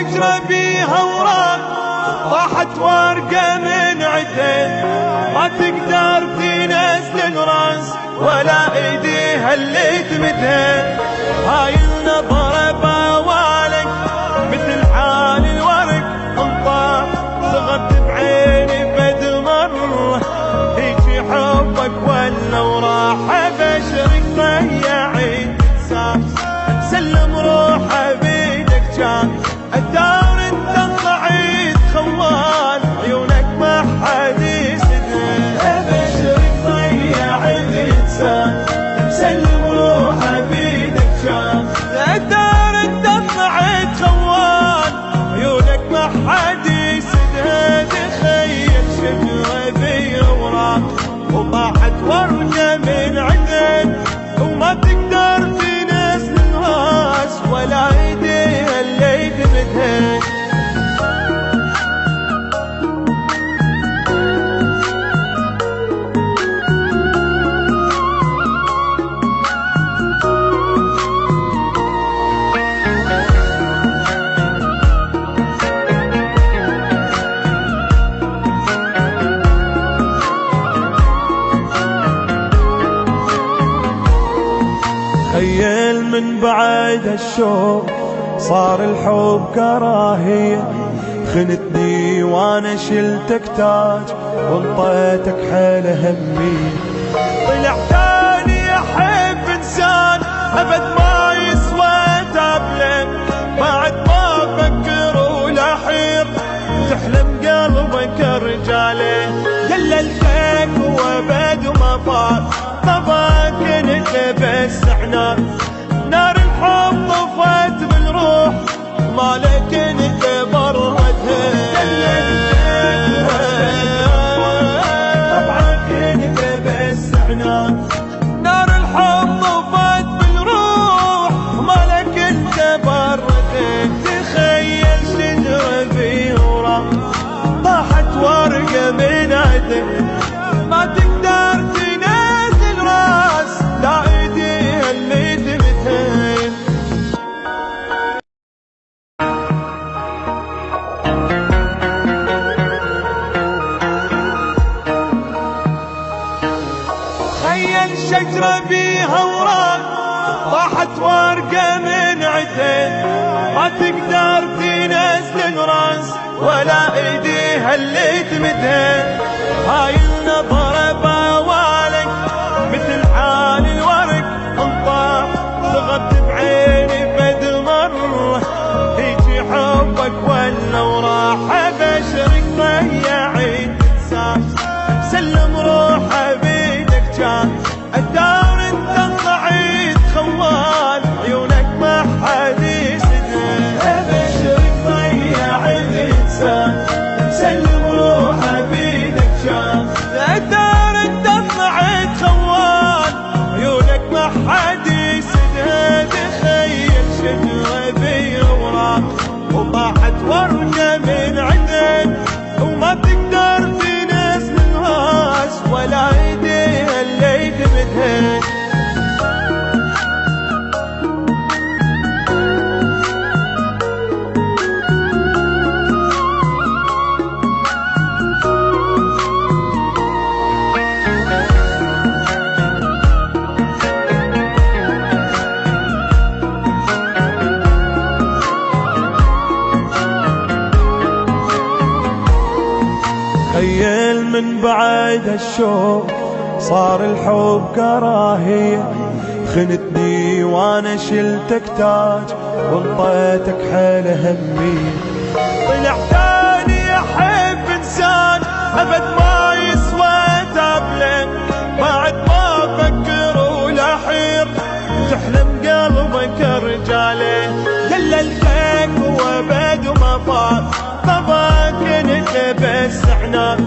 الشجرة بيها اوراق طاحت ورقة من عدين، ما تقدر تنزل الراس ولا ايديها اللي تمدها. هاي النظرة بوالك مثل حال الورق انطاح، صغرت بعيني بد مرة هيجي حبك ولا وراح. ابشرك ضيعي انسان سلم روحه بيدك كان الدار انت طلعت خوان عيونك ما حد يسدها. ابشرك ضيع الانسان سلم روحه بيدك كان الدار انت طلعت خوان عيونك ما حد يسدها. تخيل شجرة بيها اوراق وطاحت ورقة من عدن وما تقدر تنزل الراس ولا ايديها اللي تمدها. تخيل من بعد الشوق صار الحب كراهية، خنتني وانا شلتك تاج وانطيتك حيل همية. طلع ثاني احب انسان ابد ما يسوى تابله، بعد ما افكر ولا حير تحلم قلبك رجاله. دللتك وابد وما فات طبعك انت بس احنا نار الحب طفت بالروح مالك انت بردها. طبعك انت بس احنا نار الحب طفت بالروح مالك انت بردها. تخيل شجرة فيها اوراق طاحت ورقة من عدن، ما تقدر تنزل راس لا ايديها اللي تمدها. تخيل شجرة بيها اوراق طاحت ورقة من عدن، ما تقدر تنزل راس ولا ايديها اللي تمدها. هاي النظرة بوالك مثل حال الورق انطاح، صغرت بعيني بد مرة هيجي حبك ولا وراح. ابشرك ضيعي انسان سلم روحه بيدك كان الدار انت طلعت خوان عيونك ما حد يسدها. ابشرك ضيع الانسان سلم روحه بيدك كان الدار انت طلعت خوان عيونك ما حد يسدها. تخيل شجرة بيها اوراق وطاحت ورقة من عدن وما تقدر تنزل الراس ولا ايديها اللي تمدها. تخيل من بعد الشوق صار الحب كراهية، خنتني وانا شلتك تاج وانطيتك حيل همية. طلع ثاني احب انسان ابد ما يسوى تابله، بعد ما افكر ولا حير تحلم قلبك رجاله. دللتك وابد وما فات طبعك انت بس احنا